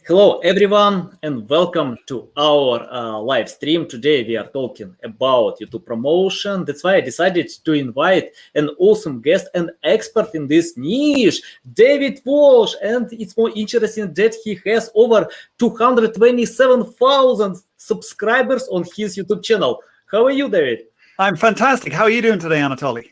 Hello, everyone, and welcome to our live stream. Today, we are talking about YouTube promotion. That's why I decided to invite an awesome guest and expert in this niche, David Walsh. And it's more interesting that he has over 227,000 subscribers on his YouTube channel. How are you, David? I'm fantastic. How are you doing today, Anatoly?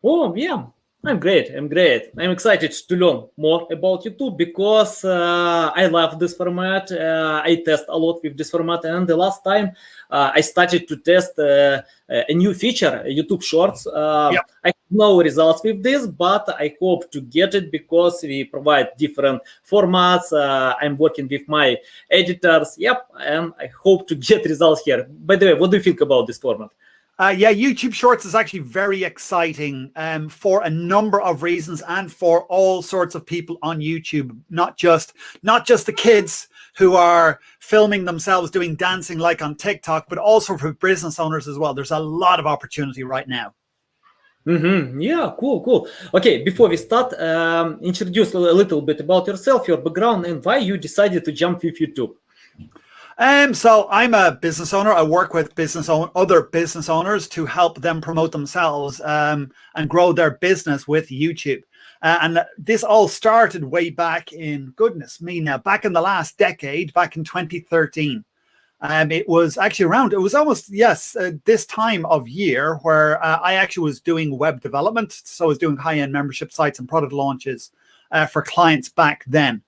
Oh, yeah. I'm great. I'm excited to learn more about YouTube because I love this format. I test a lot with this format. And the last time I started to test a new feature, YouTube Shorts. I have no results with this, but I hope to get it because we provide different formats. I'm working with my editors. And I hope to get results here. By the way, what do you think about this format? YouTube Shorts is actually very exciting for a number of reasons and for all sorts of people on YouTube, not just the kids who are filming themselves doing dancing like on TikTok, but also for business owners as well. There's a lot of opportunity right now. Yeah, cool. Okay, before we start, introduce a little bit about yourself, your background, and why you decided to jump with YouTube. So I'm a business owner. I work with other business owners to help them promote themselves and grow their business with YouTube. And this all started way back in, goodness me now, back in the last decade, back in 2013. It was actually this time of year where I actually was doing web development. So I was doing high-end membership sites and product launches for clients back then.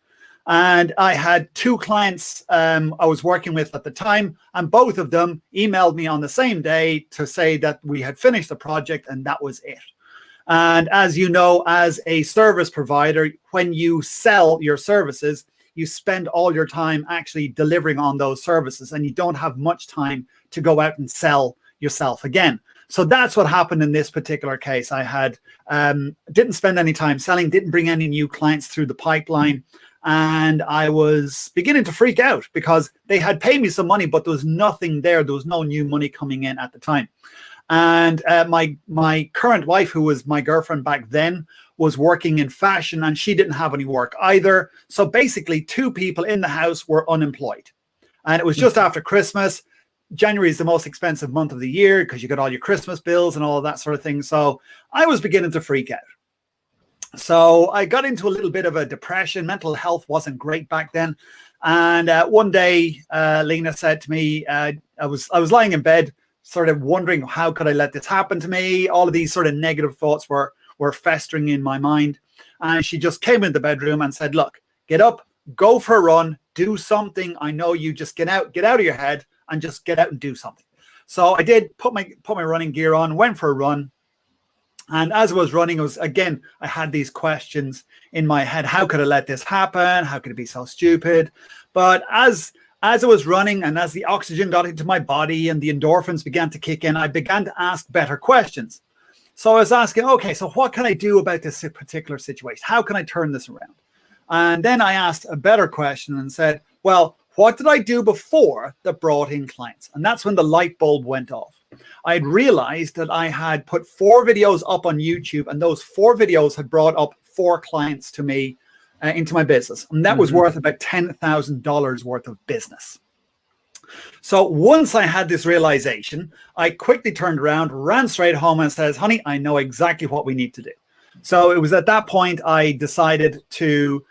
And I had two clients I was working with at the time, and both of them emailed me on the same day to say that we had finished the project and that was it. And as you know, as a service provider, when you sell your services, you spend all your time actually delivering on those services and you don't have much time to go out and sell yourself again. So that's what happened in this particular case. I had didn't spend any time selling, didn't bring any new clients through the pipeline. And I was beginning to freak out because they had paid me some money, but there was nothing there. There was no new money coming in at the time. And my current wife, who was my girlfriend back then, was working in fashion and she didn't have any work either. So basically, two people in the house were unemployed. And it was just after Christmas. January is the most expensive month of the year because you got all your Christmas bills and all of that sort of thing. So I was beginning to freak out. So I got into a little bit of a depression. Mental health wasn't great back then. And one day, Lena said to me, I was lying in bed, sort of wondering, how could I let this happen to me? All of these sort of negative thoughts were festering in my mind. And she just came in the bedroom and said, look, get up, go for a run, do something. I know you, just get out of your head and just get out and do something. So I did put my running gear on, went for a run. And as I was running, I had these questions in my head. How could I let this happen? How could it be so stupid? But as I was running and as the oxygen got into my body and the endorphins began to kick in, I began to ask better questions. So I was asking, okay, so what can I do about this particular situation? How can I turn this around? And then I asked a better question and said, well, what did I do before that brought in clients? And that's when the light bulb went off. I had realized that I had put 4 videos up on YouTube, and those 4 videos had brought up 4 clients to me into my business. And that was worth about $10,000 worth of business. So once I had this realization, I quickly turned around, ran straight home and says, honey, I know exactly what we need to do. So it was at that point I decided to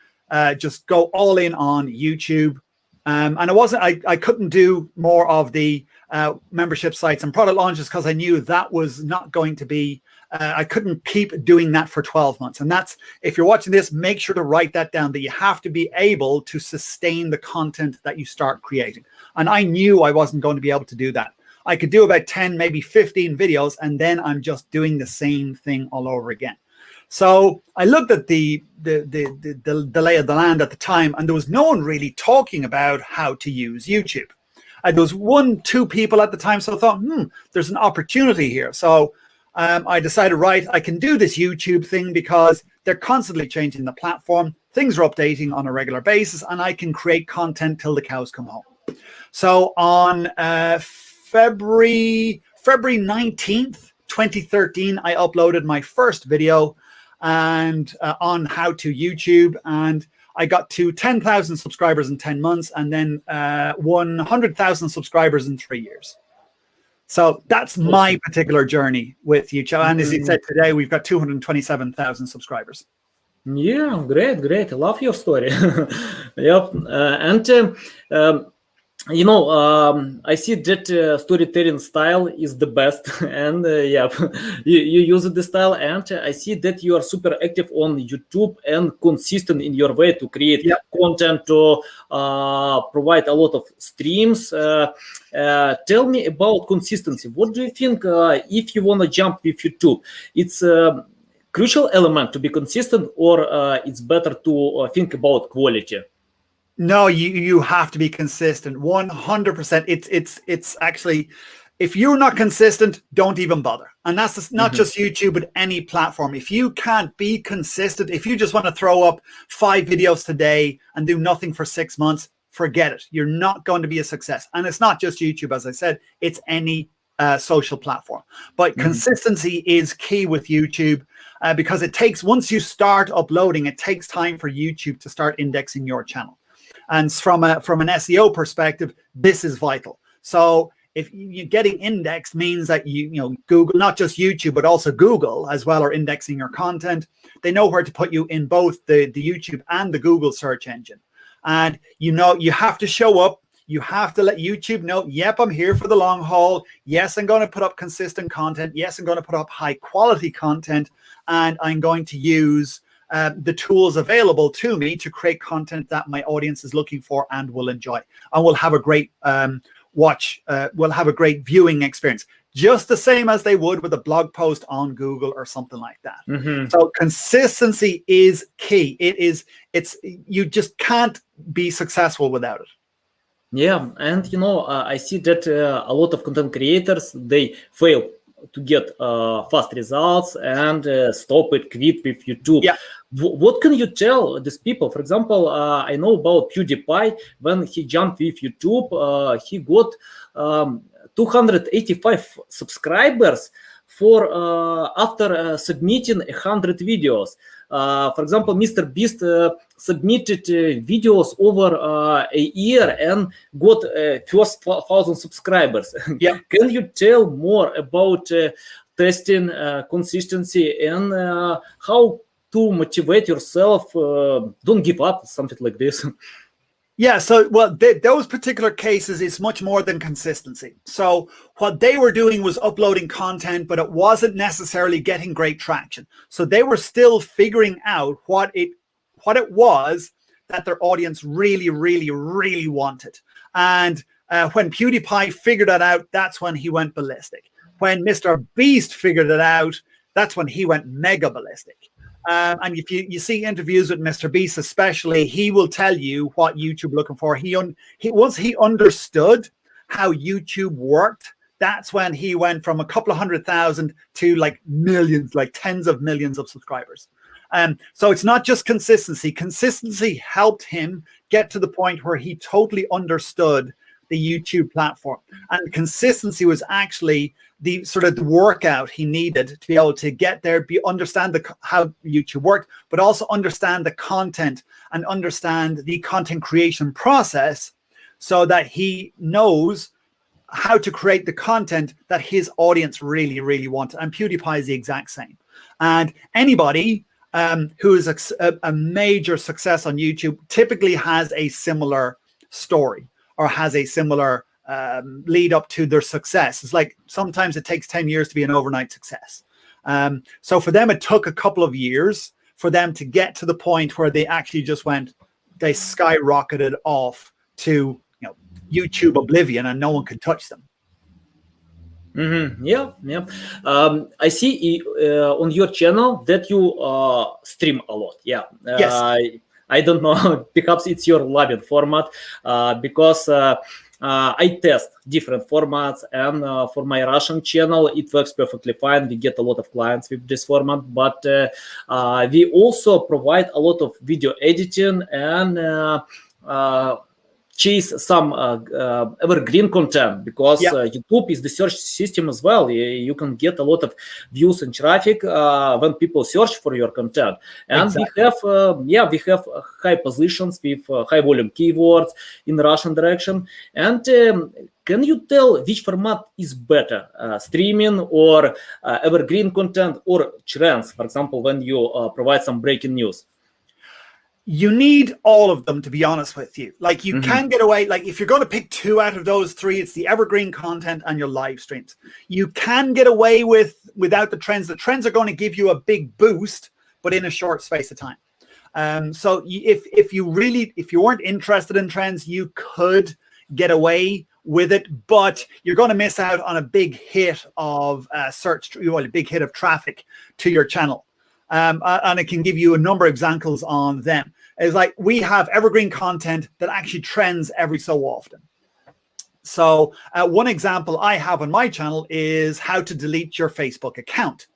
just go all in on YouTube. And I couldn't do more of the membership sites and product launches because I knew that was not going to be, I couldn't keep doing that for 12 months. And that's, if you're watching this, make sure to write that down, that you have to be able to sustain the content that you start creating. And I knew I wasn't going to be able to do that. I could do about 10, maybe 15 videos, and then I'm just doing the same thing all over again. So I looked at the lay of the land at the time, and there was no one really talking about how to use YouTube. There was 1-2 people at the time, so I thought, there's an opportunity here. So I decided, right, I can do this YouTube thing because they're constantly changing the platform. Things are updating on a regular basis, and I can create content till the cows come home. So on February 19th, 2013, I uploaded my first video and on how to YouTube, and I got to 10,000 subscribers in 10 months and then 100,000 subscribers in 3 years. So that's my particular journey with YouTube. And as you said, today we've got 227,000 subscribers. Yeah, great. I love your story. Yep. I see that storytelling style is the best, and yeah, you use the style, and I see that you are super active on YouTube and consistent in your way to create content, to provide a lot of streams. Tell me about consistency. What do you think if you want to jump with YouTube? It's a crucial element to be consistent, or it's better to think about quality? No, you have to be consistent. 100%. It's actually, if you're not consistent, don't even bother. And that's not just YouTube, but any platform. If you can't be consistent, if you just want to throw up 5 videos today and do nothing for 6 months, forget it. You're not going to be a success. And it's not just YouTube, as I said, it's any social platform. But consistency is key with YouTube because it takes, once you start uploading, it takes time for YouTube to start indexing your channel. And from an SEO perspective, this is vital. So if you're getting indexed means that you Google, not just YouTube, but also Google as well, are indexing your content. They know where to put you in both the YouTube and the Google search engine. And you have to show up. You have to let YouTube know, yep, I'm here for the long haul. Yes, I'm going to put up consistent content. Yes, I'm going to put up high quality content. And I'm going to use the tools available to me to create content that my audience is looking for and will enjoy. And will have a great will have a great viewing experience, just the same as they would with a blog post on Google or something like that. So consistency is key. You just can't be successful without it. Yeah, and I see that a lot of content creators, they fail to get fast results and stop it, quit with YouTube. Yeah. What can you tell these people? For example, I know about PewDiePie. When he jumped with YouTube, he got 285 subscribers for after submitting 100 videos. For example, Mr. Beast submitted videos over a year and got first 1,000 subscribers. Yeah. Can you tell more about testing, consistency, and how to motivate yourself? Don't give up, something like this. Yeah, so those particular cases is much more than consistency. So what they were doing was uploading content, but it wasn't necessarily getting great traction. So they were still figuring out what it was that their audience really, really, really wanted. And when PewDiePie figured that out, that's when he went ballistic. When Mr. Beast figured it out, that's when he went mega ballistic. And if you see interviews with Mr. Beast, especially, he will tell you what YouTube looking for. Once he understood how YouTube worked, that's when he went from a couple of 100,000 to like millions, like tens of millions of subscribers. So it's not just consistency. Consistency helped him get to the point where he totally understood the YouTube platform. And consistency was actually the sort of the workout he needed to be able to get there, understand how YouTube worked, but also understand the content and understand the content creation process so that he knows how to create the content that his audience really, really wanted. And PewDiePie is the exact same. And anybody who is a major success on YouTube typically has a similar story or has a similar lead up to their success. It's like sometimes it takes 10 years to be an overnight success. So for them, it took a couple of years for them to get to the point where they actually just they skyrocketed off to YouTube oblivion and no one could touch them. Yeah. I see on your channel that you stream a lot. Yeah. Yes. I don't know, perhaps it's your loving format because I test different formats, and for my Russian channel, it works perfectly fine. We get a lot of clients with this format, but we also provide a lot of video editing and chase some evergreen content, because Yeah, YouTube is the search system as well. You can get a lot of views and traffic when people search for your content. And exactly. we have high positions with high volume keywords in the Russian direction. And can you tell which format is better, streaming or evergreen content or trends, for example, when you provide some breaking news? You need all of them, to be honest with you. Like you Mm-hmm. can get away, like if you're going to pick two out of those three, it's the evergreen content and your live streams. You can get away without the trends. The trends are going to give you a big boost, but in a short space of time. So if you weren't interested in trends, you could get away with it, but you're going to miss out on a big hit of a big hit of traffic to your channel. And it can give you a number of examples on them. It's like we have evergreen content that actually trends every so often. So one example I have on my channel is how to delete your Facebook account.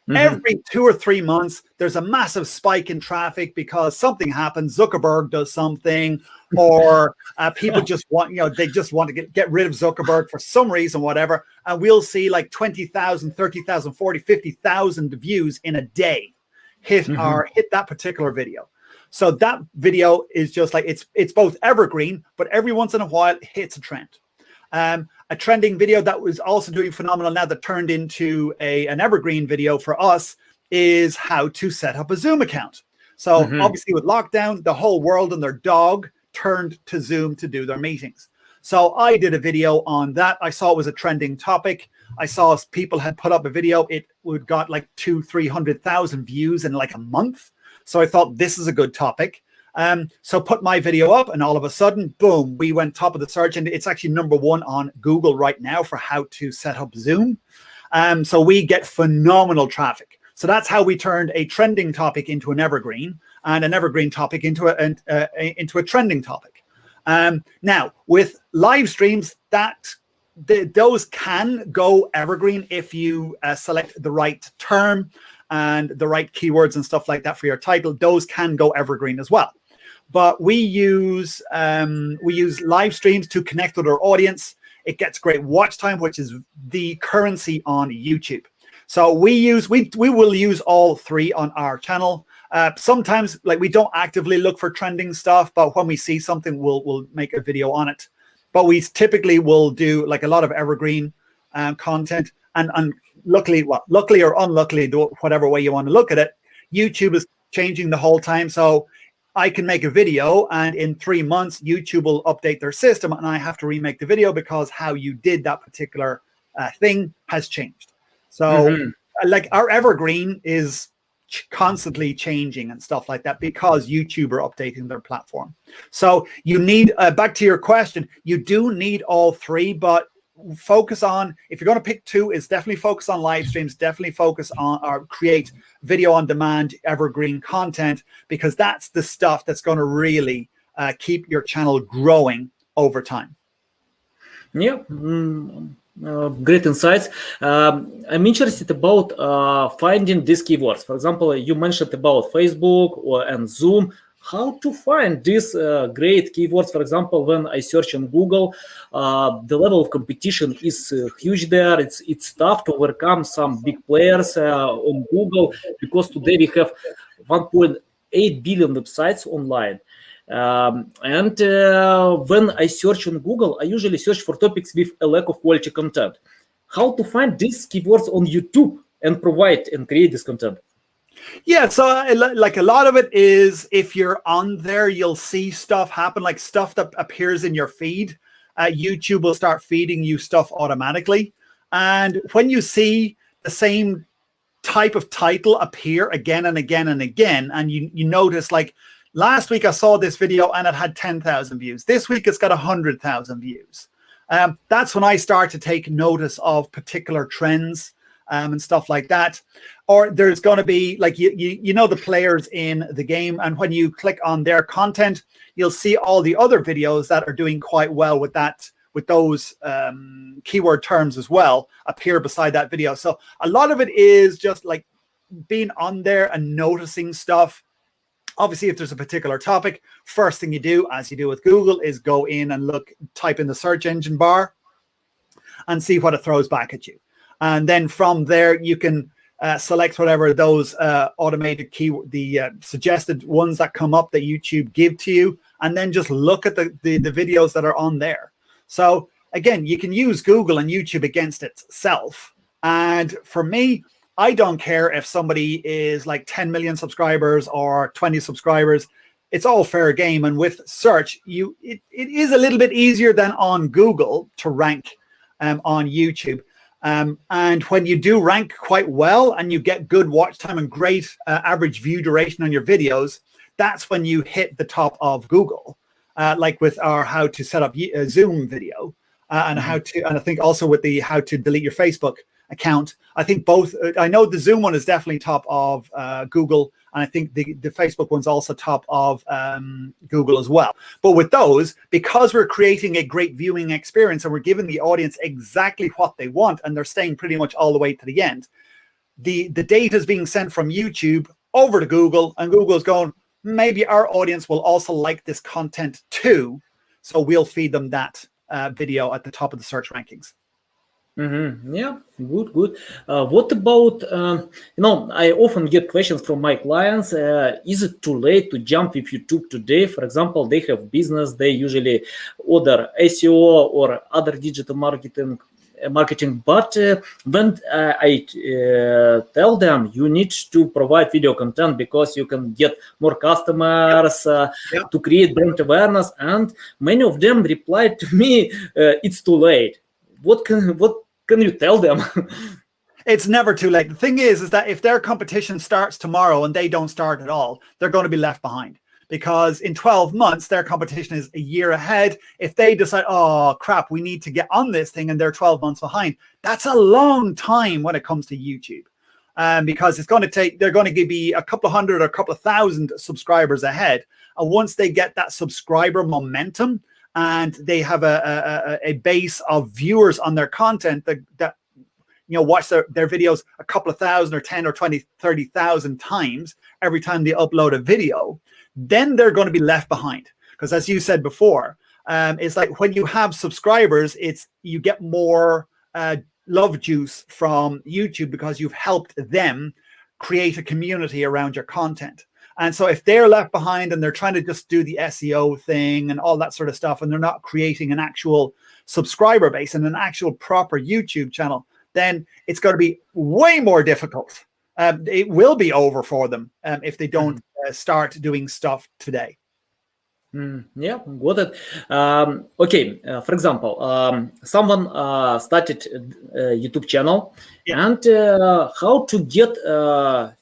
Mm-hmm. Every 2 or 3 months, there's a massive spike in traffic because something happens. Zuckerberg does something, or people just want, they just want to get rid of Zuckerberg for some reason, whatever. And we'll see like 20,000, 30,000, 40, 50,000 views in a day hit Mm-hmm. that particular video. So that video is just like, it's both evergreen, but every once in a while it hits a trend. A trending video that was also doing phenomenal now that turned into an evergreen video for us is how to set up a Zoom account. So Mm-hmm. obviously with lockdown, the whole world and their dog turned to Zoom to do their meetings. So I did a video on that. I saw it was a trending topic. I saw people had put up a video. It would got like 200,000-300,000 views in like a month. So I thought this is a good topic. So put my video up and all of a sudden, boom, we went top of the search, and it's actually #1 on Google right now for how to set up Zoom. So we get phenomenal traffic. So that's how we turned a trending topic into an evergreen, and an evergreen topic into a trending topic. Now with live streams, those can go evergreen if you select the right term and the right keywords and stuff like that for your title. Those can go evergreen as well. But we use live streams to connect with our audience. It gets great watch time, which is the currency on YouTube. So we will use all three on our channel. Sometimes, like, we don't actively look for trending stuff, but when we see something, we'll make a video on it. But we typically will do like a lot of evergreen content. And luckily or unluckily, whatever way you want to look at it, YouTube is changing the whole time. So I can make a video, and in 3 months, YouTube will update their system, and I have to remake the video because how you did that particular thing has changed. So, like, our evergreen is constantly changing and stuff like that because YouTube are updating their platform. So you need, back to your question, you do need all three, but focus on, if you're going to pick two, is definitely focus on live streams, definitely focus on or create video on demand evergreen content, because that's the stuff that's going to really keep your channel growing over time. Yeah, great insights. I'm interested about finding these keywords. For example, you mentioned about Facebook and Zoom. How to find these great keywords? For example, when I search on Google, the level of competition is huge there. It's tough to overcome some big players on Google, because today we have 1.8 billion websites online. And when I search on Google, I usually search for topics with a lack of quality content. How to find these keywords on YouTube and provide and create this content? Yeah, so like a lot of it is, if you're on there, you'll see stuff happen, like stuff that appears in your feed. YouTube will start feeding you stuff automatically. And when you see the same type of title appear again and again and again, and you notice, like, last week I saw this video and it had 10,000 views. This week it's got 100,000 views. That's when I start to take notice of particular trends and stuff like that. Or there's going to be, like, you know the players in the game, and when you click on their content, you'll see all the other videos that are doing quite well with those keyword terms as well appear beside that video. So a lot of it is just like being on there and noticing stuff. Obviously, if there's a particular topic, first thing you do, as you do with Google, is go in and type in the search engine bar and see what it throws back at you. And then from there, you can select whatever those automated suggested ones that come up that YouTube give to you, and then just look at the videos that are on there. So again, you can use Google and YouTube against itself. And for me, I don't care if somebody is like 10 million subscribers or 20 subscribers. It's all fair game. And with search, it is a little bit easier than on Google to rank on YouTube. And when you do rank quite well and you get good watch time and great average view duration on your videos, that's when you hit the top of Google, like with our how to set up a Zoom video and I think also with the how to delete your Facebook account. I think both, I know the Zoom one is definitely top of Google, and I think the Facebook one's also top of Google as well. But with those, because we're creating a great viewing experience and we're giving the audience exactly what they want, and they're staying pretty much all the way to the end, the data is being sent from YouTube over to Google, and Google's going, maybe our audience will also like this content too, so we'll feed them that video at the top of the search rankings. Yeah, good. What about, I often get questions from my clients. Is it too late to jump with YouTube today? For example, they have business, they usually order SEO or other digital marketing, but when I tell them you need to provide video content because you can get more customers to create brand awareness, and many of them reply to me, it's too late. What can you tell them? It's never too late. The thing is that if their competition starts tomorrow and they don't start at all, they're going to be left behind, because in 12 months, their competition is a year ahead. If they decide, oh crap, we need to get on this thing, and they're 12 months behind, that's a long time when it comes to YouTube. Because it's going to take, they're going to be a couple of hundred or a couple of thousand subscribers ahead. And once they get that subscriber momentum, and they have a base of viewers on their content that watch their videos a couple of thousand or 10 or 20, 30,000 times every time they upload a video, then they're going to be left behind. Because as you said before, it's like when you have subscribers, you get more love juice from YouTube because you've helped them create a community around your content. And so if they're left behind and they're trying to just do the SEO thing and all that sort of stuff, and they're not creating an actual subscriber base and an actual proper YouTube channel, then it's going to be way more difficult. It will be over for them if they don't start doing stuff today. Yeah, got it. Okay, for example, someone started a YouTube channel, and how to get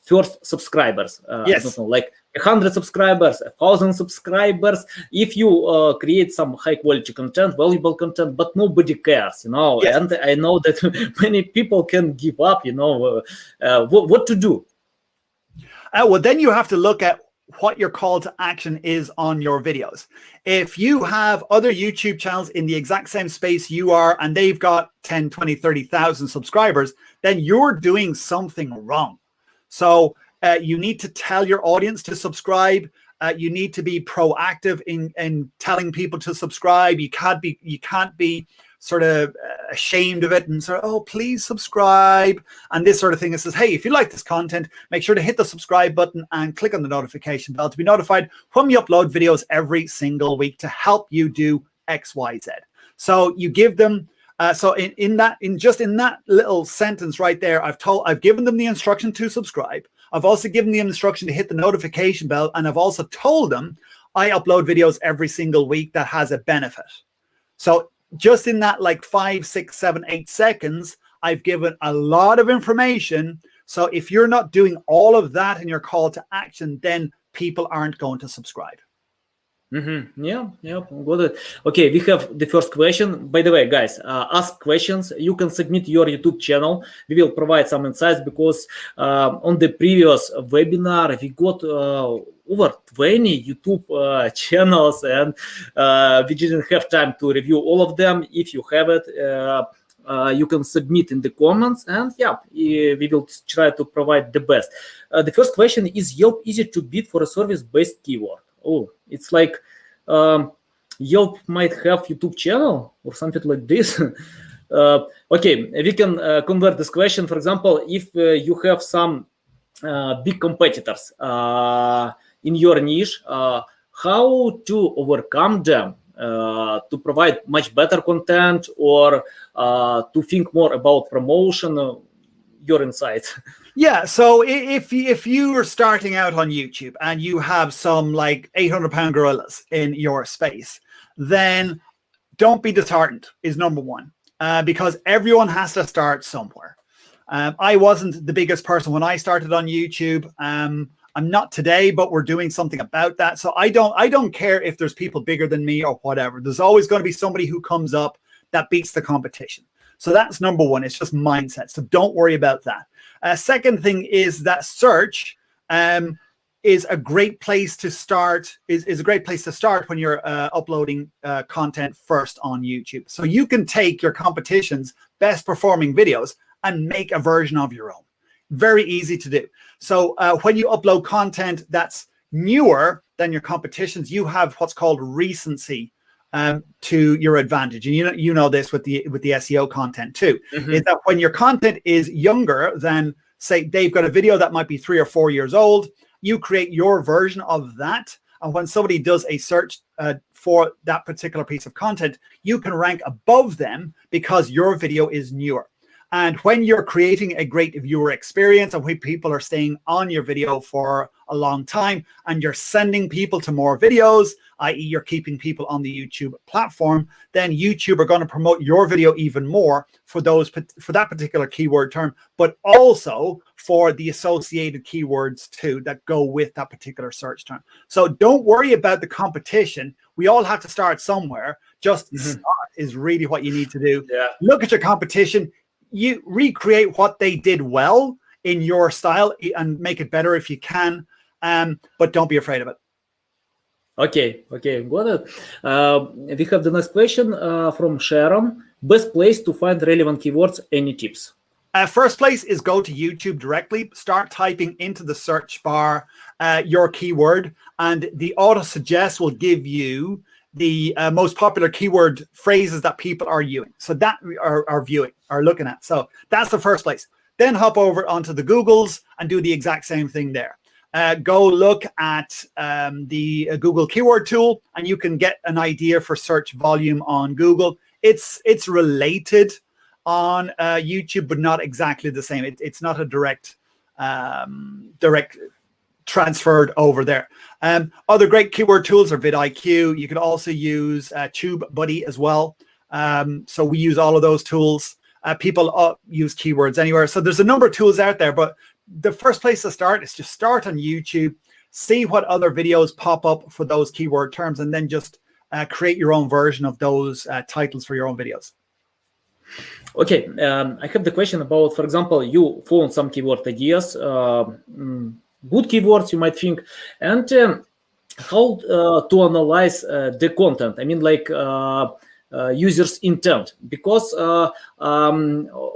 first subscribers? Yes. I don't know, like 100 subscribers, 1,000 subscribers. If you create some high quality content, valuable content, but nobody cares, Yes. And I know that many people can give up, what to do? Well, then you have to look at what your call to action is on your videos. If you have other YouTube channels in the exact same space you are, and they've got 10, 20, 30,000 subscribers, then you're doing something wrong. So you need to tell your audience to subscribe. You need to be proactive in telling people to subscribe. You can't be sort of ashamed of it and sort of, oh, please subscribe and this sort of thing. It says, hey, if you like this content, make sure to hit the subscribe button and click on the notification bell to be notified when we upload videos every single week to help you do X, Y, Z. So you give them, so in that little sentence right there, I've given them the instruction to subscribe. I've also given the instruction to hit the notification bell, and I've also told them I upload videos every single week that has a benefit. So just in that like 5, 6, 7, 8 seconds, I've given a lot of information. So if you're not doing all of that in your call to action, then people aren't going to subscribe. Yeah, got it. Okay, we have the first question. By the way, guys, ask questions. You can submit your YouTube channel. We will provide some insights because on the previous webinar, we got over 20 YouTube channels, and we didn't have time to review all of them. If you have it, you can submit in the comments, and yeah, we will try to provide the best. The first question is: Yelp easy to bid for a service-based keyword? Oh, it's like Yelp might have YouTube channel or something like this. Okay, we can convert this question. For example, if you have some big competitors in your niche, how to overcome them, to provide much better content, or to think more about promotion, your insight. Yeah, so if you are starting out on YouTube and you have some like 800-pound gorillas in your space, then don't be disheartened is number one, because everyone has to start somewhere. I wasn't the biggest person when I started on YouTube. I'm not today, but we're doing something about that. So I don't care if there's people bigger than me or whatever. There's always going to be somebody who comes up that beats the competition. So that's number one. It's just mindset. So don't worry about that. Second thing is that search is a great place to start. Is a great place to start when you're uploading content first on YouTube. So you can take your competition's best performing videos and make a version of your own. Very easy to do. So when you upload content that's newer than your competition's, you have what's called recency to your advantage. And you know this with the SEO content too, is that when your content is younger than, say, they've got a video that might be 3 or 4 years old, you create your version of that. And when somebody does a search for that particular piece of content, you can rank above them because your video is newer. And when you're creating a great viewer experience and when people are staying on your video for a long time and you're sending people to more videos, i.e. you're keeping people on the YouTube platform, then YouTube are going to promote your video even more for that particular keyword term, but also for the associated keywords too that go with that particular search term. So don't worry about the competition. We all have to start somewhere. Just start is really what you need to do. Yeah. Look at your competition. You recreate what they did well in your style and make it better if you can, but don't be afraid of it. Okay, got it. We have the next question from Sharon. Best place to find relevant keywords, any tips? First place is go to YouTube directly. Start typing into the search bar your keyword, and the auto suggest will give you the most popular keyword phrases that people are viewing. So that are looking at. So that's the first place. Then hop over onto the Googles and do the exact same thing there. Go look at the Google keyword tool, and you can get an idea for search volume on Google. It's related on YouTube, but not exactly the same. It's not a direct transferred over there. Other great keyword tools are vidIQ. You can also use TubeBuddy as well. So we use all of those tools. People use keywords anywhere. So there's a number of tools out there, but the first place to start is just start on YouTube, see what other videos pop up for those keyword terms, and then just create your own version of those titles for your own videos. Okay, I have the question about, for example, you found some keyword ideas, good keywords you might think, and how to analyze the content. I mean, like users' intent, because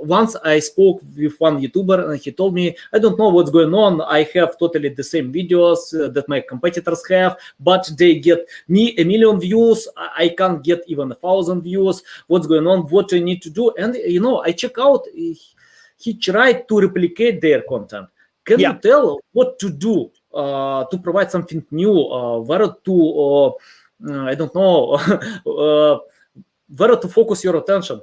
once I spoke with one YouTuber and he told me, I don't know what's going on. I have totally the same videos that my competitors have, but they get me 1 million views. I can't get even 1,000 views. What's going on? What do I need to do? And I check out. He tried to replicate their content. Can you tell what to do to provide something new? Where to I don't know. Where to focus your attention?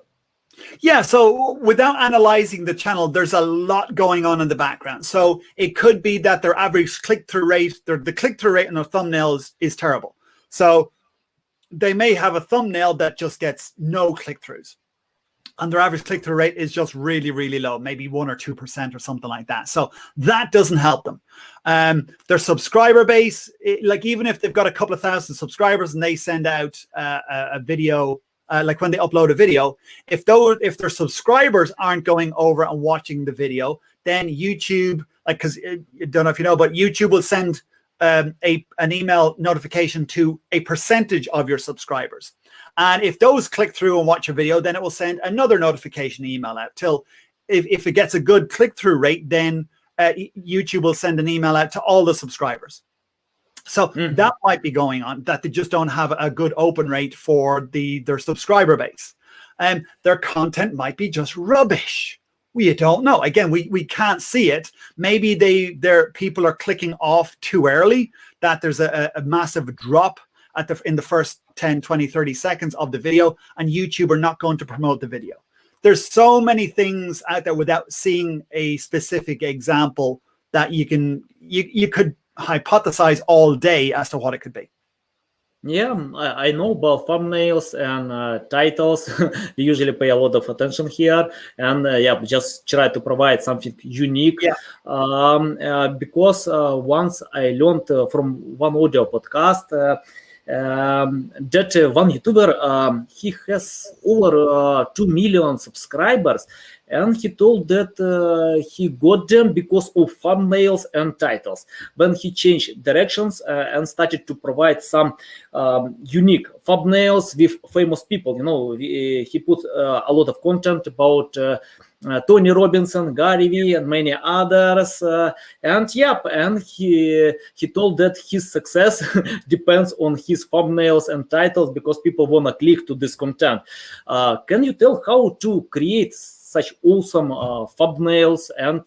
Yeah, so without analyzing the channel, there's a lot going on in the background. So it could be that their average click-through rate, the click-through rate on their thumbnail is terrible. So they may have a thumbnail that just gets no click-throughs, and their average click-through rate is just really, really low, maybe 1 or 2% or something like that. So that doesn't help them. Their subscriber base, like even if they've got a couple of thousand subscribers and they send out a video, like when they upload a video, if their subscribers aren't going over and watching the video, then YouTube, like, because I don't know if you know, but YouTube will send an email notification to a percentage of your subscribers. And if those click through and watch your video, then it will send another notification email out till if it gets a good click-through rate, then YouTube will send an email out to all the subscribers. So that might be going on, that they just don't have a good open rate for their subscriber base. Their content might be just rubbish. We don't know. Again, we can't see it. Maybe their people are clicking off too early, that there's a massive drop in the first 10, 20, 30 seconds of the video, and YouTube are not going to promote the video. There's so many things out there without seeing a specific example that you could hypothesize all day as to what it could be. Yeah, I know about thumbnails and titles. We usually pay a lot of attention here, and yeah, just try to provide something unique. Yeah. Because once I learned from one audio podcast that one YouTuber, he has over 2 million subscribers, and he told that he got them because of thumbnails and titles. When he changed directions and started to provide some unique thumbnails with famous people, he put a lot of content about Tony Robinson, Gary Vee, and many others. And he told that his success depends on his thumbnails and titles because people want to click to this content. Can you tell how to create such awesome thumbnails, and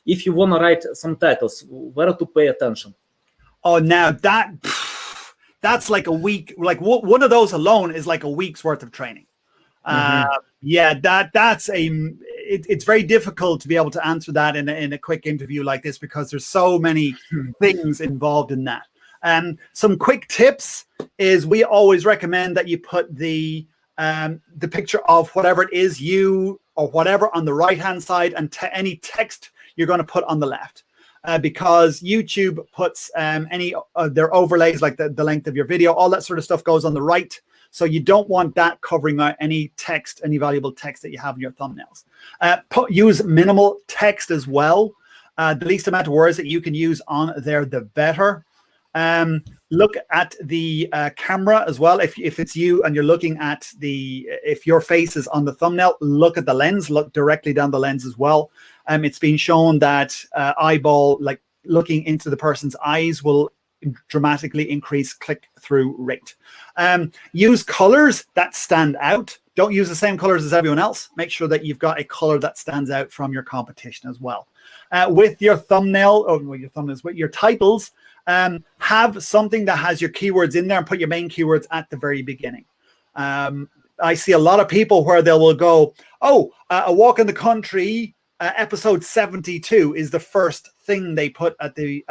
if you want to write some titles, where to pay attention? Oh, now that's like a week. Like one of those alone is like a week's worth of training. Yeah, it's very difficult to be able to answer that in a quick interview like this because there's so many things involved in that. Some quick tips is we always recommend that you put the picture of whatever it is, you or whatever, on the right hand side, and any text you're going to put on the left. Because YouTube puts any their overlays, like the length of your video, all that sort of stuff goes on the right. So you don't want that covering out any text, any valuable text that you have in your thumbnails. Use minimal text as well. The least amount of words that you can use on there, the better. Look at the camera as well. If it's you and you're looking at if your face is on the thumbnail, look at the lens, look directly down the lens as well. It's been shown that eyeball, like looking into the person's eyes, will dramatically increase click-through rate. Use colors that stand out. Don't use the same colors as everyone else. Make sure that you've got a color that stands out from your competition as well. With your with your titles, have something that has your keywords in there and put your main keywords at the very beginning. I see a lot of people where they will go, a walk in the country, episode 72 is the first thing they put at the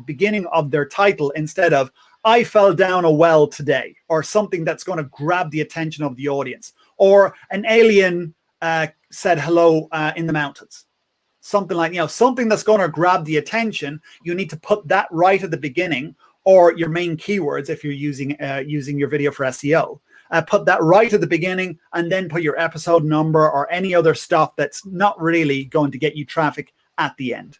beginning of their title, instead of I fell down a well today, or something that's going to grab the attention of the audience, or an alien said hello in the mountains. Something like, something that's going to grab the attention. You need to put that right at the beginning, or your main keywords if you're using your video for SEO. Put that right at the beginning, and then put your episode number or any other stuff that's not really going to get you traffic at the end.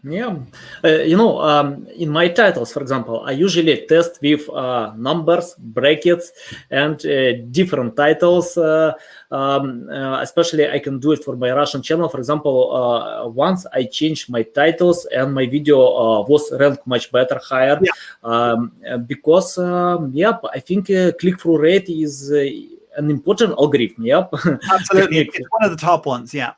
Yeah, in my titles, for example, I usually test with numbers, brackets, and different titles. Especially, I can do it for my Russian channel. For example, once I changed my titles and my video was ranked much better, higher, because I think click-through rate is an important algorithm. Yep, absolutely, it's one of the top ones. Yeah.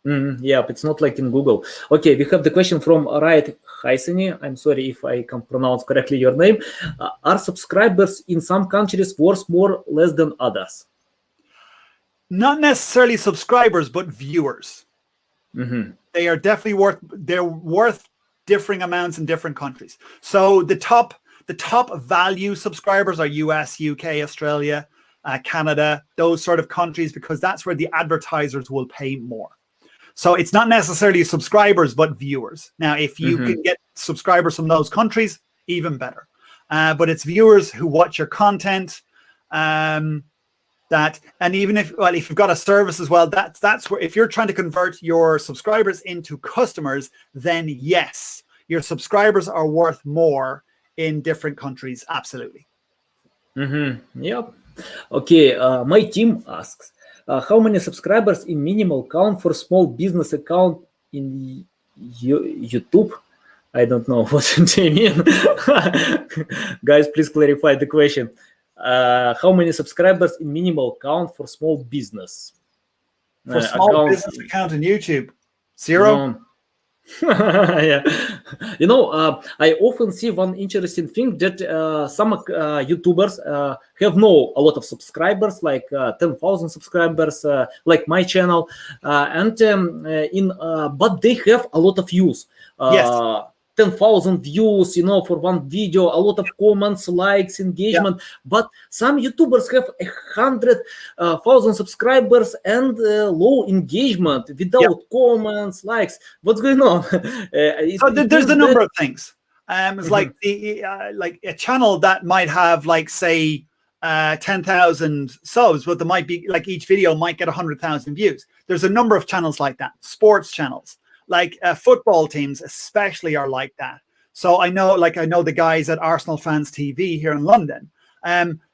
It's not like in Google. Okay, we have the question from Riot Haisani. I'm sorry if I can pronounce correctly your name. Are subscribers in some countries worth more, less than others? Not necessarily subscribers, but viewers. They are definitely worth differing amounts in different countries. So the top value subscribers are US, UK, Australia, Canada, those sort of countries, because that's where the advertisers will pay more. So it's not necessarily subscribers, but viewers. Now, if you can get subscribers from those countries, even better. But it's viewers who watch your content. And even if you've got a service as well, that's where, if you're trying to convert your subscribers into customers, then yes, your subscribers are worth more in different countries. Absolutely. Yep. Okay. My team asks, how many subscribers in minimal count for small business account in YouTube? I don't know what they mean. Guys, please clarify the question. How many subscribers in minimal count for small business For small account? business account in YouTube, 0. No. Yeah, you know, I often see one interesting thing that some YouTubers have a lot of subscribers, like 10,000 subscribers, like my channel, but they have a lot of views. Yes. 10,000 views, for one video, a lot of comments, likes, engagement. But some YouTubers have 100,000 subscribers and low engagement without comments, likes. What's going on? So there's a number of things. It's like like a channel that might have, like, say, 10,000 subs, but there might be, like, each video might get 100,000 views. There's a number of channels like that. Sports channels, like football teams especially, are like that. So I know the guys at Arsenal Fans TV here in London.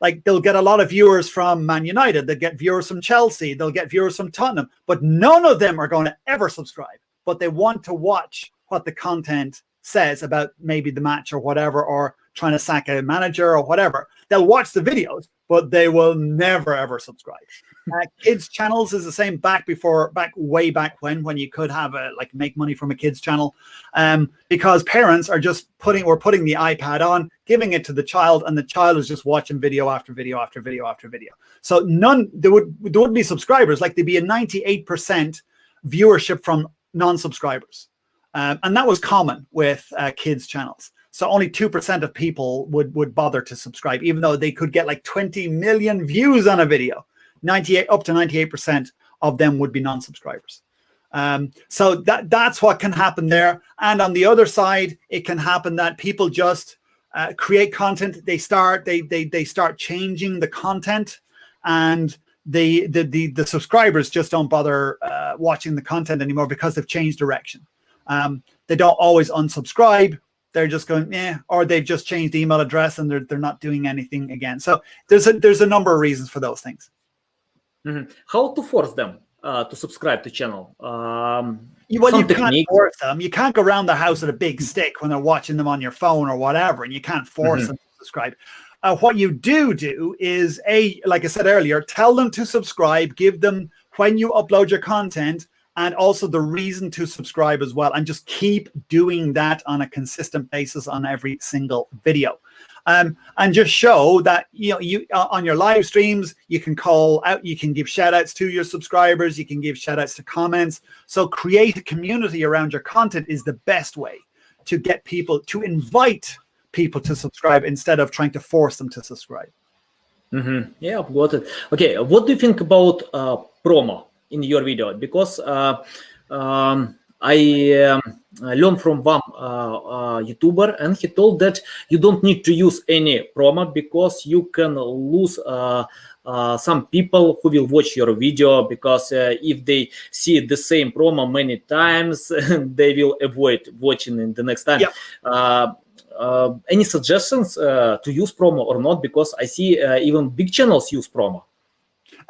Like, they'll get a lot of viewers from Man United, they'll get viewers from Chelsea, they'll get viewers from Tottenham, but none of them are going to ever subscribe. But they want to watch what the content says about maybe the match or whatever, or trying to sack a manager or whatever. They'll watch the videos, but they will never ever subscribe. Kids channels is the same. Way back when you could have make money from a kids channel, because parents are just putting the iPad on, giving it to the child, and the child is just watching video after video after video after video. So there would be subscribers, like there'd be a 98% viewership from non-subscribers, and that was common with kids channels. So only 2% of people would bother to subscribe, even though they could get like 20 million views on a video. Up to 98% of them would be non-subscribers. So that's what can happen there. And on the other side, it can happen that people just create content. They start changing the content, and the subscribers just don't bother watching the content anymore because they've changed direction. They don't always unsubscribe. They're just going, or they've just changed the email address and they're not doing anything again. So there's a number of reasons for those things. How to force them to subscribe to channel? You can't force them. You can't go around the house with a big stick when they're watching them on your phone or whatever, and you can't force them to subscribe. What you do is, like I said earlier, tell them to subscribe, give them when you upload your content, and also the reason to subscribe as well, and just keep doing that on a consistent basis on every single video. And just show that you on your live streams, you can call out, you can give shout outs to your subscribers, you can give shout outs to comments. So create a community around your content is the best way to get people, to invite people to subscribe instead of trying to force them to subscribe. Yeah, got it. Okay, what do you think about promo in your video? Because I learned from one YouTuber, and he told that you don't need to use any promo because you can lose some people who will watch your video, because if they see the same promo many times, they will avoid watching in the next time. Any suggestions to use promo or not? Because I see even big channels use promo.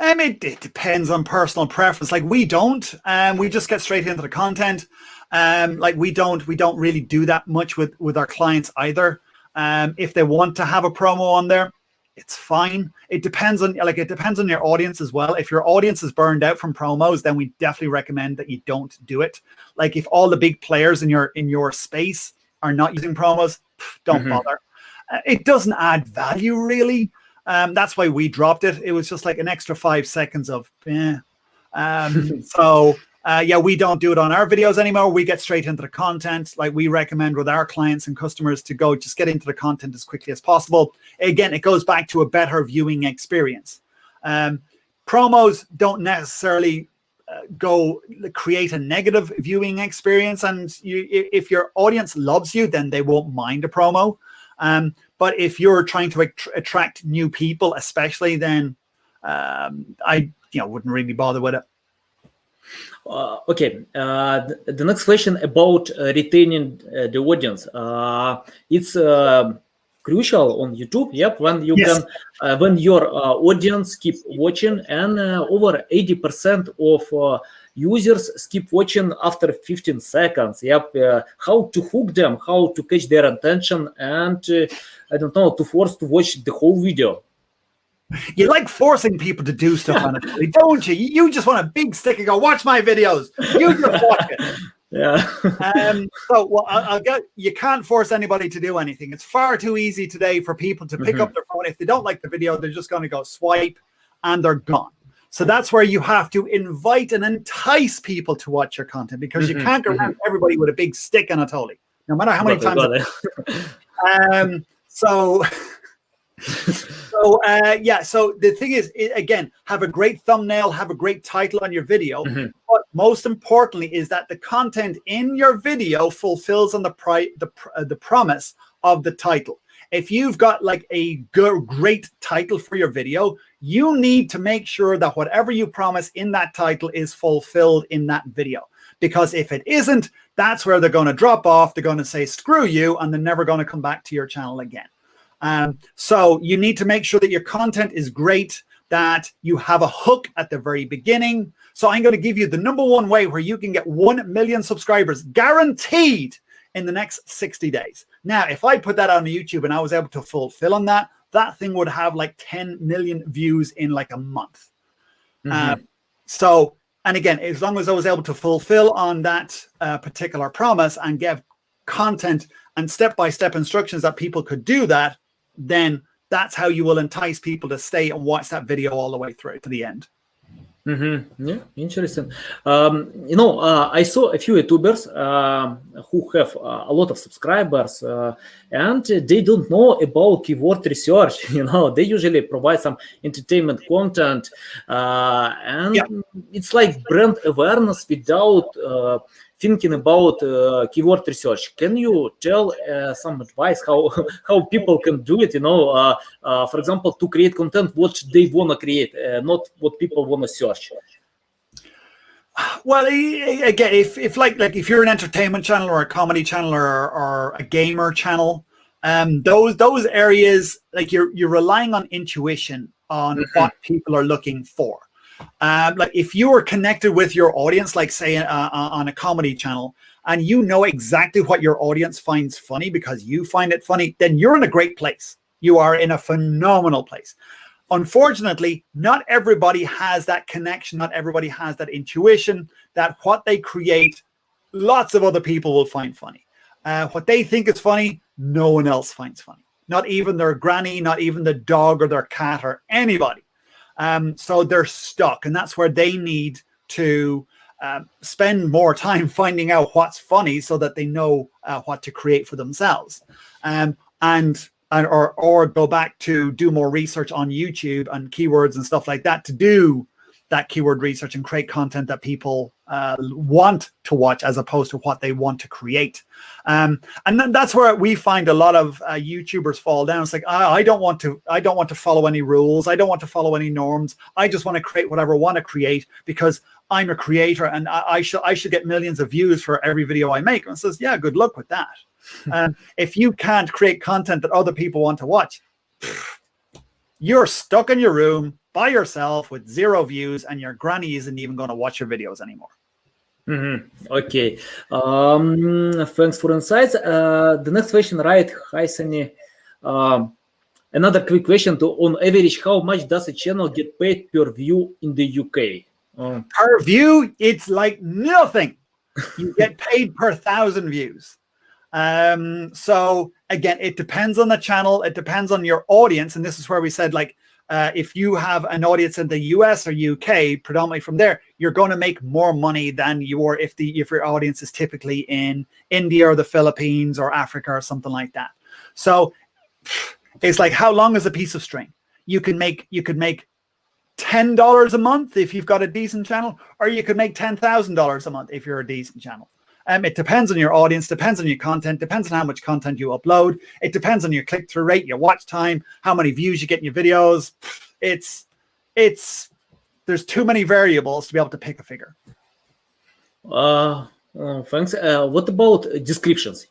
It depends on personal preference. Like, we don't, we just get straight into the content. Like, we don't really do that much with our clients either. If they want to have a promo on there, it's fine. It depends on your audience as well. If your audience is burned out from promos, then we definitely recommend that you don't do it. Like, if all the big players in your space are not using promos, don't bother. It doesn't add value really. That's why we dropped it. It was just like an extra 5 seconds of so we don't do it on our videos anymore. We get straight into the content. Like, we recommend with our clients and customers to just get into the content as quickly as possible. Again, it goes back to a better viewing experience. Promos don't necessarily create a negative viewing experience, and if your audience loves you, then they won't mind a promo. But if you're trying to attract new people, especially, then I wouldn't really bother with it. Okay. The next question about retaining the audience. It's crucial on YouTube. Yep, when you Yes. can, when your audience keep watching, and over 80% of users skip watching after 15 seconds. Yep. How to hook them? How to catch their attention? And I don't know, to force to watch the whole video. You like forcing people to do stuff on it, don't you? You just want a big stick and go, watch my videos. You just watch it. Yeah. So, well, I'll get, you can't force anybody to do anything. It's far too easy today for people to pick up their phone. If they don't like the video, they're just going to go swipe and they're gone. So that's where you have to invite and entice people to watch your content, because you can't go around everybody with a big stick and a totally, no matter how many times. So the thing is, again, have a great thumbnail, have a great title on your video. But most importantly is that the content in your video fulfills on the promise of the title. If you've got like a great title for your video, you need to make sure that whatever you promise in that title is fulfilled in that video. Because if it isn't, that's where they're going to drop off. They're going to say, screw you, and they're never going to come back to your channel again. So you need to make sure that your content is great, that you have a hook at the very beginning. So I'm going to give you the #1 way where you can get 1 million subscribers guaranteed in the next 60 days. Now, if I put that on YouTube and I was able to fulfill on that, that thing would have like 10 million views in like a month. So, and again, as long as I was able to fulfill on that particular promise and give content and step-by-step instructions that people could do that, then that's how you will entice people to stay and watch that video all the way through to the end. Yeah, interesting. I saw a few YouTubers who have a lot of subscribers, and they don't know about keyword research. They usually provide some entertainment content, and it's like brand awareness without thinking about keyword research. Can you tell some advice how people can do it? For example, to create content what they want to create, not what people want to search. Well, again, if if you're an entertainment channel or a comedy channel or a gamer channel, those areas, like you're relying on intuition on what people are looking for. Like if you are connected with your audience, like say on a comedy channel, and you know exactly what your audience finds funny because you find it funny, then you're in a great place. You are in a phenomenal place. Unfortunately, not everybody has that connection. Not everybody has that intuition that what they create, lots of other people will find funny. What they think is funny, no one else finds funny. Not even their granny, not even the dog or their cat or anybody. So they're stuck, and that's where they need to spend more time finding out what's funny so that they know what to create for themselves, or go back to do more research on YouTube and keywords and stuff like that to do that keyword research and create content that people want to watch as opposed to what they want to create. And then that's where we find a lot of YouTubers fall down. It's like, I don't want to follow any rules. I don't want to follow any norms. I just want to create whatever I want to create because I'm a creator and I should get millions of views for every video I make. And it says, yeah, good luck with that. If you can't create content that other people want to watch, you're stuck in your room by yourself with 0 views, and your granny isn't even going to watch your videos anymore. Okay. Thanks for insights. The next question, right? Hi, Sunny. Another quick question. On average, how much does a channel get paid per view in the UK? Per view, it's like nothing. You get paid per 1,000 views. So again, it depends on the channel. It depends on your audience. And this is where we said, like, if you have an audience in the US or UK, predominantly from there, you're going to make more money than you are if your audience is typically in India or the Philippines or Africa or something like that. So it's like, how long is a piece of string? You could make $10 a month if you've got a decent channel, or you could make $10,000 a month if you're a decent channel. It depends on your audience, depends on your content, depends on how much content you upload. It depends on your click-through rate, your watch time, how many views you get in your videos. There's too many variables to be able to pick a figure. Thanks. What about descriptions?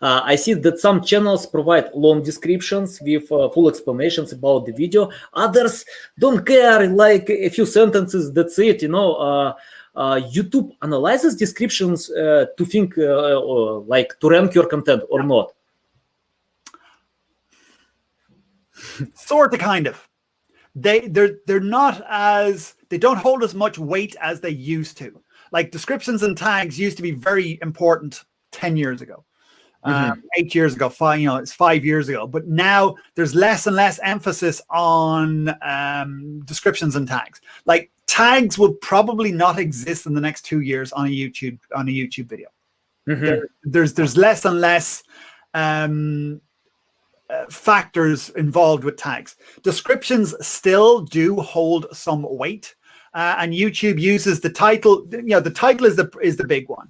I see that some channels provide long descriptions with full explanations about the video. Others don't care, like a few sentences. That's it. YouTube analyzes descriptions to think, like to rank your content or not. Sort of, kind of. They're not as, they don't hold as much weight as they used to. Like descriptions and tags used to be very important 10 years ago, 8 years ago, it's 5 years ago. But now there's less and less emphasis on descriptions and tags. Like tags will probably not exist in the next 2 years on a YouTube video. There's less and less factors involved with tags. Descriptions still do hold some weight, and YouTube uses the title. The title is the big one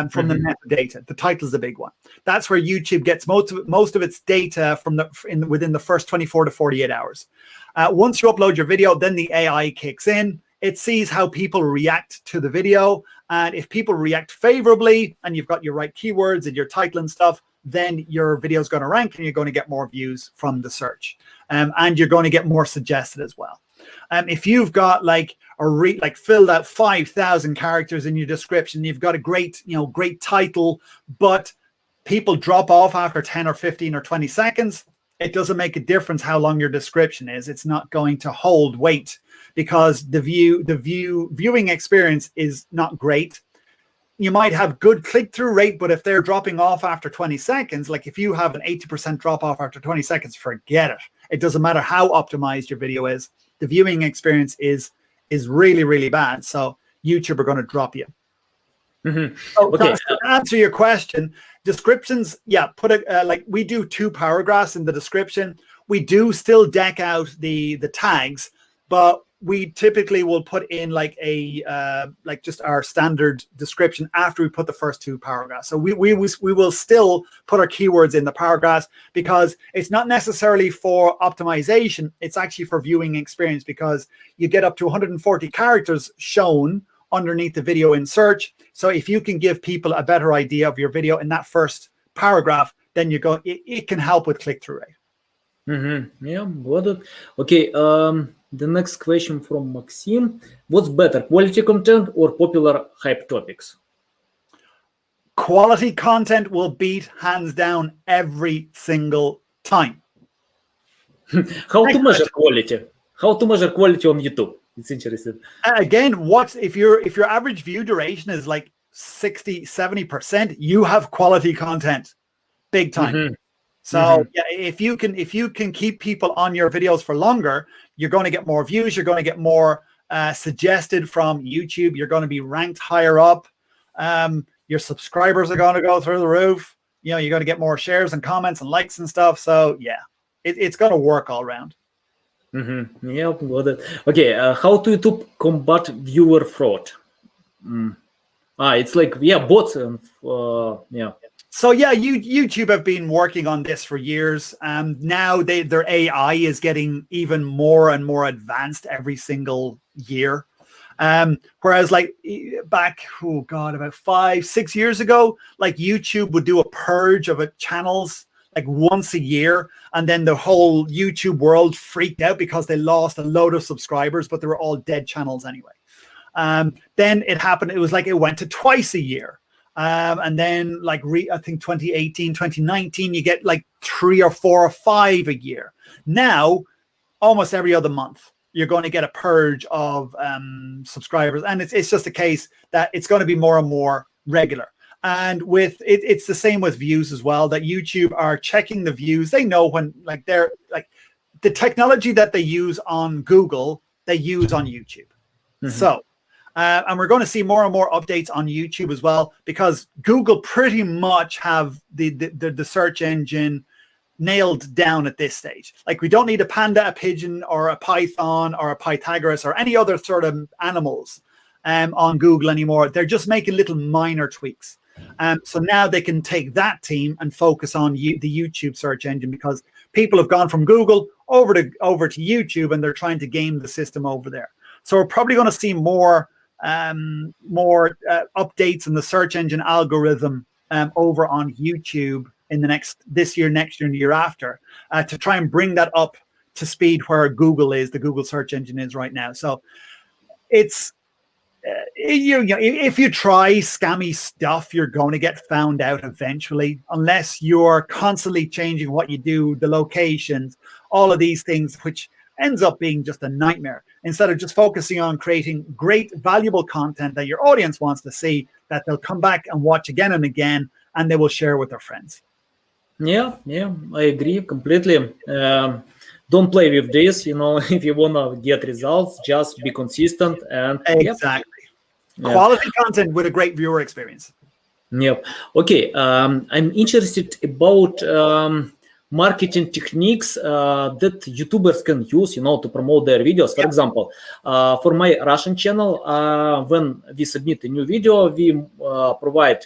from the metadata. The title is the big one. That's where YouTube gets most of its data from within the first 24 to 48 hours. Once you upload your video, then the AI kicks in. It sees how people react to the video, and if people react favorably, and you've got your right keywords and your title and stuff, then your video is going to rank and you're going to get more views from the search, and you're going to get more suggested as well. If you've got like filled out 5,000 characters in your description, you've got a great title, but people drop off after 10 or 15 or 20 seconds, it doesn't make a difference how long your description is. It's not going to hold weight because the viewing experience is not great. You might have good click-through rate, but if they're dropping off after 20 seconds, like if you have an 80% drop off after 20 seconds, forget it. It doesn't matter how optimized your video is. The viewing experience is really, really bad. So YouTube are going to drop you. So to answer your question, descriptions, put it like we do 2 paragraphs in the description. We do still deck out the tags, but we typically will put in like just our standard description after we put the first 2 paragraphs. So we will still put our keywords in the paragraphs because it's not necessarily for optimization. It's actually for viewing experience, because you get up to 140 characters shown underneath the video in search. So if you can give people a better idea of your video in that first paragraph, then it can help with click-through rate. Yeah, got it. Okay. The next question from Maxim: what's better, quality content or popular hype topics? Quality content will beat hands down every single time. How to measure quality? How to measure quality on YouTube? It's interesting. Again, if your average view duration is like 60-70%, you have quality content, big time. So if you can keep people on your videos for longer, you're going to get more views. You're going to get more suggested from YouTube. You're going to be ranked higher up. Your subscribers are going to go through the roof. You're going to get more shares and comments and likes and stuff. So yeah, it's going to work all around. Yeah, got it. Okay, how to YouTube combat viewer fraud? It's like bots and So yeah, YouTube have been working on this for years. Now their AI is getting even more and more advanced every single year. Whereas like back, about 5-6 years ago, like YouTube would do a purge of channels like once a year, and then the whole YouTube world freaked out because they lost a load of subscribers, but they were all dead channels anyway. Then it happened. It was like it went to twice a year. And then like I think 2018, 2019, you get like 3 or 4 or 5 a year. Now, almost every other month, you're going to get a purge of subscribers. And it's just a case that it's going to be more and more regular. And with it's the same with views as well, that YouTube are checking the views. They know when like they're like the technology that they use on Google, they use on YouTube. So, and we're going to see more and more updates on YouTube as well, because Google pretty much have the search engine nailed down at this stage. Like we don't need a panda, a pigeon, or a python, or a Pythagoras, or any other sort of animals on Google anymore. They're just making little minor tweaks. So now they can take that team and focus on the YouTube search engine, because people have gone from Google over to YouTube, and they're trying to game the system over there. So we're probably going to see more more updates in the search engine algorithm over on YouTube in this year, next year, and the year after, to try and bring that up to speed where the Google search engine is right now. So it's if you try scammy stuff, you're going to get found out eventually, unless you're constantly changing what you do, the locations, all of these things, which ends up being just a nightmare. Instead of just focusing on creating great, valuable content that your audience wants to see, that they'll come back and watch again and again, and they will share with their friends. Yeah, I agree completely. Don't play with this. If you wanna get results, just be consistent and exactly. Quality content with a great viewer experience. Yep. Okay. I'm interested about marketing techniques that YouTubers can use, to promote their videos. For example, for my Russian channel, when we submit a new video, we provide.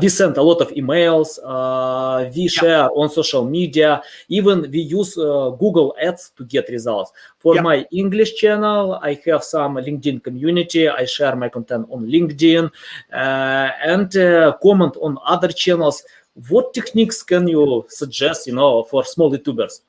We send a lot of emails, we share on social media, even we use Google Ads to get results. For my English channel, I have some LinkedIn community, I share my content on LinkedIn and comment on other channels. What techniques can you suggest, for small YouTubers?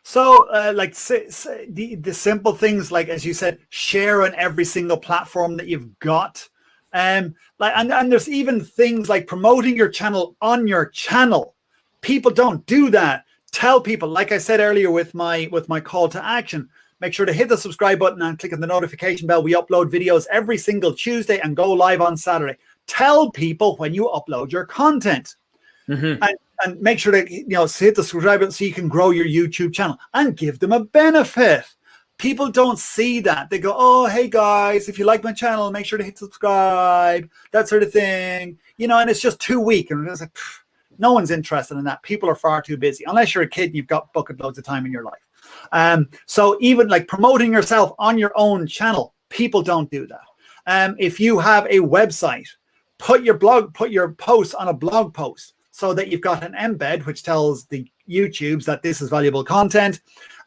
So the simple things, like, as you said, share on every single platform that you've got. And there's even things like promoting your channel on your channel. People don't do that. Tell people, like I said earlier with my call to action, make sure to hit the subscribe button and click on the notification bell. We upload videos every single Tuesday and go live on Saturday. Tell people when you upload your content. And make sure to hit the subscribe button so you can grow your YouTube channel, and give them a benefit. People don't see that. They go, oh, hey guys, if you like my channel, make sure to hit subscribe, that sort of thing. And it's just too weak. And it's like, no one's interested in that. People are far too busy, unless you're a kid and you've got bucket loads of time in your life. So even like promoting yourself on your own channel, people don't do that. If you have a website, put your posts on a blog post so that you've got an embed which tells the YouTubes that this is valuable content.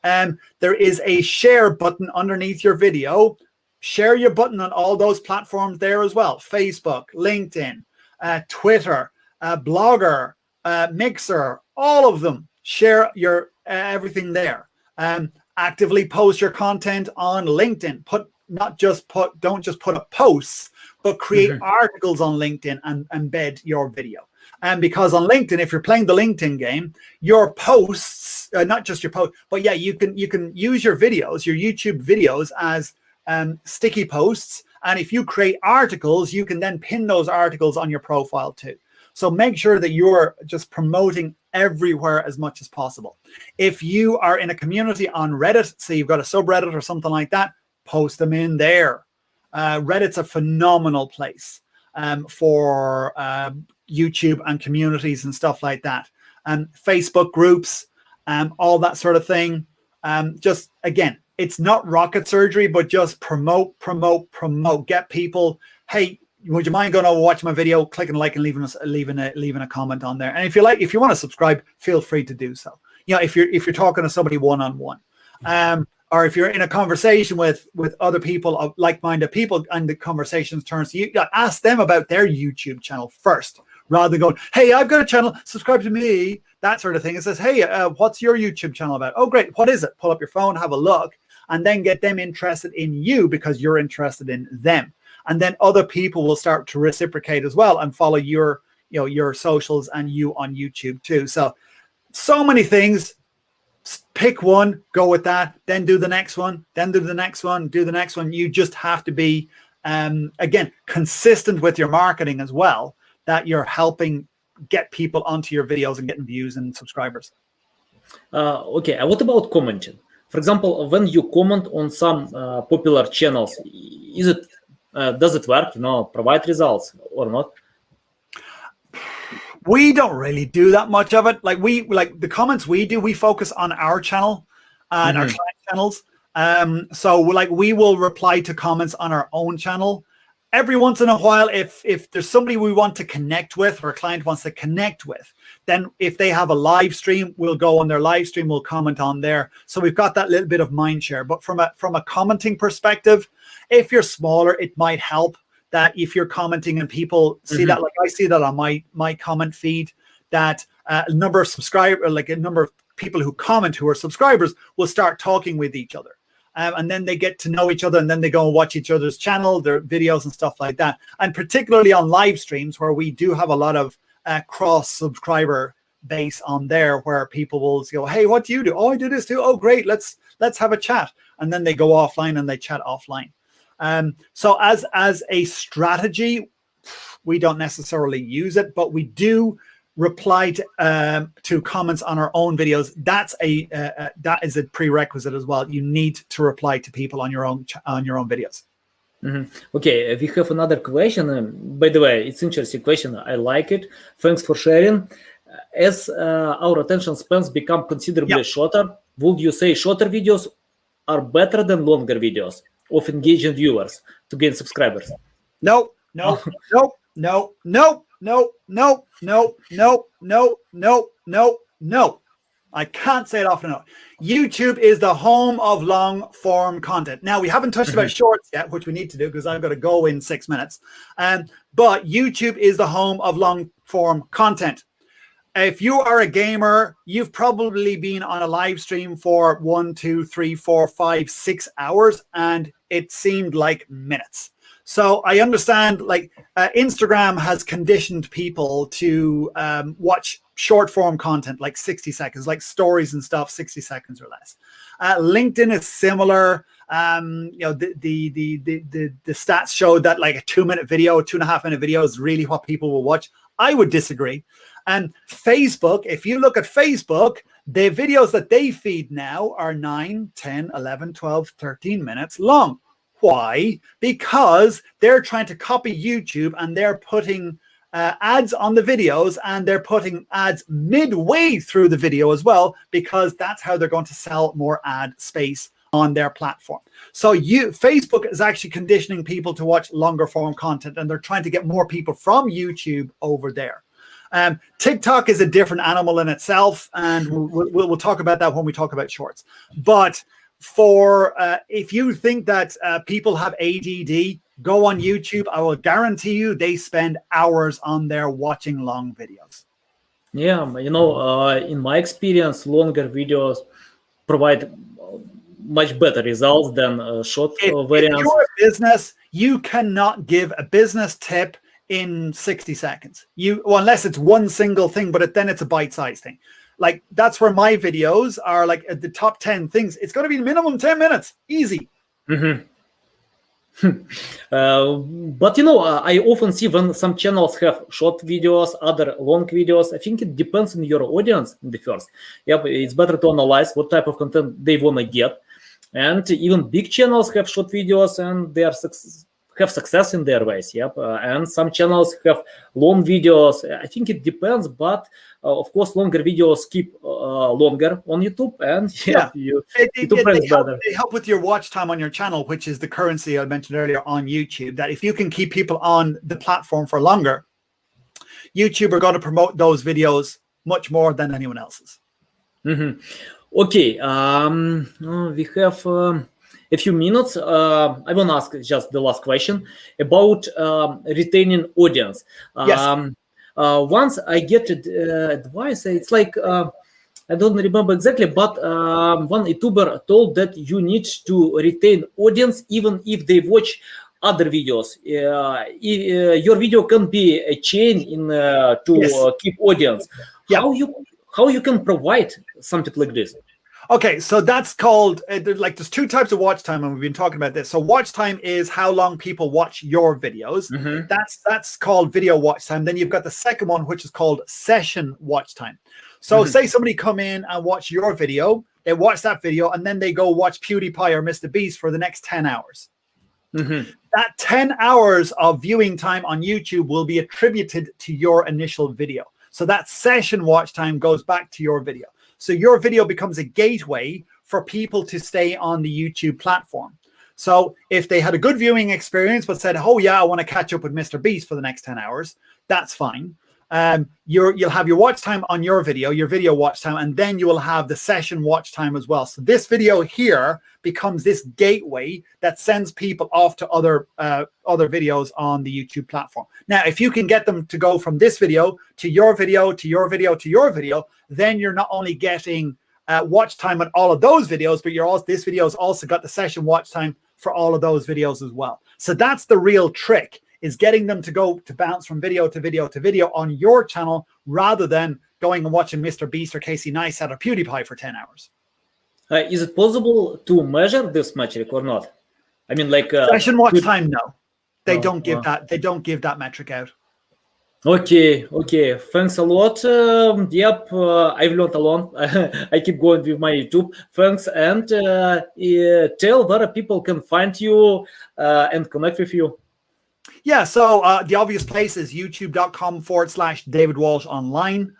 There is a share button underneath your video. Share your button on all those platforms there as well. Facebook, LinkedIn, Twitter, Blogger, Mixer, all of them. Share your everything there. Actively post your content on LinkedIn. Don't just put up posts, but create articles on LinkedIn and embed your video. And because on LinkedIn, if you're playing the LinkedIn game, your posts, not just your post, but you can use your videos, your YouTube videos, as sticky posts. And if you create articles, you can then pin those articles on your profile too. So make sure that you're just promoting everywhere as much as possible. If you are in a community on Reddit, say you've got a subreddit or something like that, post them in there. Reddit's a phenomenal place for YouTube and communities and stuff like that. Facebook groups, all that sort of thing. Just, again, it's not rocket surgery, but just promote. Get people, hey, would you mind going over watch my video, clicking like and leaving a comment on there. And if you want to subscribe, feel free to do so. If you're talking to somebody one-on-one, or if you're in a conversation with other people, like-minded people, and the conversation turns to you, ask them about their YouTube channel first, rather than going, hey, I've got a channel, subscribe to me, that sort of thing. It says, hey, what's your YouTube channel about? Oh, great. What is it? Pull up your phone, have a look, and then get them interested in you because you're interested in them. And then other people will start to reciprocate as well and follow your socials and you on YouTube too. So many things. Pick one, go with that, then do the next one, then do the next one, do the next one. You just have to be, again, consistent with your marketing as well, that you're helping get people onto your videos and getting views and subscribers. Okay, what about commenting? For example, when you comment on some popular channels, does it work? Provide results or not? We don't really do that much of it. Like the comments we do, we focus on our channel and our client channels. So we will reply to comments on our own channel. every once in a while, if there's somebody we want to connect with or a client wants to connect with, then if they have a live stream, we'll go on their live stream, we'll comment on there. So we've got that little bit of mind share. But from a commenting perspective, if you're smaller, it might help that if you're commenting and people see that, like I see that on my comment feed, that a number of subscribers, like a number of people who comment who are subscribers will start talking with each other. And then they get to know each other, and then they go and watch each other's channel, their videos and stuff like that. And particularly on live streams where we do have a lot of cross subscriber base on there, where people will go, hey, what do you do? Oh, I do this too. Oh, great. Let's have a chat. And then they go offline and they chat offline. So as a strategy, we don't necessarily use it, but we do reply to comments on our own videos. That is a prerequisite as well. You need to reply to people on your own videos. Okay, we have another question. By the way, it's interesting question. I like it. Thanks for sharing. As our attention spans become considerably shorter, would you say shorter videos are better than longer videos of engaging viewers to gain subscribers? No. I can't say it often enough. YouTube is the home of long form content. Now, we haven't touched about shorts yet, which we need to do because I've got to go in 6 minutes. But YouTube is the home of long form content. If you are a gamer, you've probably been on a live stream for 1, 2, 3, 4, 5, 6 hours, and it seemed like minutes. So I understand, like Instagram has conditioned people to watch short form content, like 60 seconds, like stories and stuff, 60 seconds or less. LinkedIn is similar. The stats showed that like a 2-minute video, 2.5-minute video is really what people will watch. I would disagree. And Facebook, if you look at Facebook, the videos that they feed now are 9, 10, 11, 12, 13 minutes long. Why? Because they're trying to copy YouTube, and they're putting ads on the videos, and they're putting ads midway through the video as well, because that's how they're going to sell more ad space on their platform. So Facebook is actually conditioning people to watch longer form content, and they're trying to get more people from YouTube over there. TikTok is a different animal in itself, and we'll talk about that when we talk about shorts. But for if you think that people have ADD, go on YouTube. I will guarantee you they spend hours on there watching long videos. Yeah, in my experience, longer videos provide much better results than short variants. If you're a business, you cannot give a business tip in 60 seconds. Unless it's one single thing, but then it's a bite-sized thing. Like that's where my videos are, like at the top 10 things. It's going to be minimum 10 minutes, easy. But I often see when some channels have short videos, other long videos. I think it depends on your audience in the first. Yep, it's better to analyze what type of content they want to get. And even big channels have short videos, and they have success in their ways. Yep, and some channels have long videos. I think it depends, but of course, longer videos keep longer on YouTube, and they help with your watch time on your channel, which is the currency I mentioned earlier on YouTube. That if you can keep people on the platform for longer, YouTube are going to promote those videos much more than anyone else's. Okay, we have a few minutes. I want to ask just the last question about retaining audience. Yes. Once I get advice, it's like, I don't remember exactly, but one YouTuber told that you need to retain audience even if they watch other videos. Your video can be a chain to keep audience. Yeah. How you can provide something like this? Okay, so that's called, there's 2 types of watch time, and we've been talking about this. So watch time is how long people watch your videos. That's called video watch time. Then you've got the second one, which is called session watch time. So say somebody come in and watch your video, they watch that video, and then they go watch PewDiePie or Mr. Beast for the next 10 hours. That 10 hours of viewing time on YouTube will be attributed to your initial video. So that session watch time goes back to your video. So your video becomes a gateway for people to stay on the YouTube platform. So if they had a good viewing experience, but said, oh yeah, I want to catch up with Mr. Beast for the next 10 hours, that's fine. You'll have your watch time on your video watch time, and then you will have the session watch time as well. So this video here becomes this gateway that sends people off to other videos on the YouTube platform. Now, if you can get them to go from this video to your video, to your video, to your video, then you're not only getting watch time on all of those videos, but this video's also got the session watch time for all of those videos as well. So that's the real trick, is getting them to bounce from video to video to video on your channel, rather than going and watching Mr. Beast or Casey Neistat or PewDiePie for 10 hours. Is it possible to measure this metric or not? I mean, like session watch time, no. They don't give that. They don't give that metric out. Okay. Thanks a lot. Yep, I've learned a lot. I keep going with my YouTube. Thanks, and tell where people can find you and connect with you. Yeah, so the obvious place is youtube.com/David Walsh online.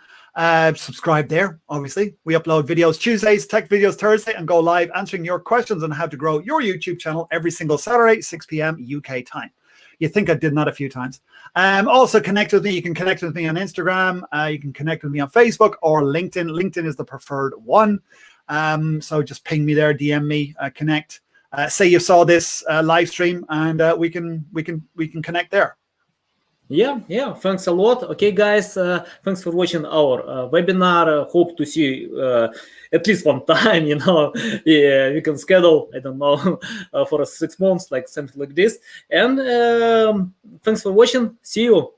Subscribe there, obviously. We upload videos Tuesdays, tech videos Thursday, and go live answering your questions on how to grow your YouTube channel every single Saturday, 6 p.m. UK time. You think I did that a few times. Also connect with me. You can connect with me on Instagram. You can connect with me on Facebook or LinkedIn. LinkedIn is the preferred one. So just ping me there, DM me, connect. Say you saw this live stream, and we can connect there. Yeah. Thanks a lot. Okay, guys. Thanks for watching our webinar. Hope to see at least one time. Yeah, we can schedule. I don't know for 6 months, like something like this. And thanks for watching. See you.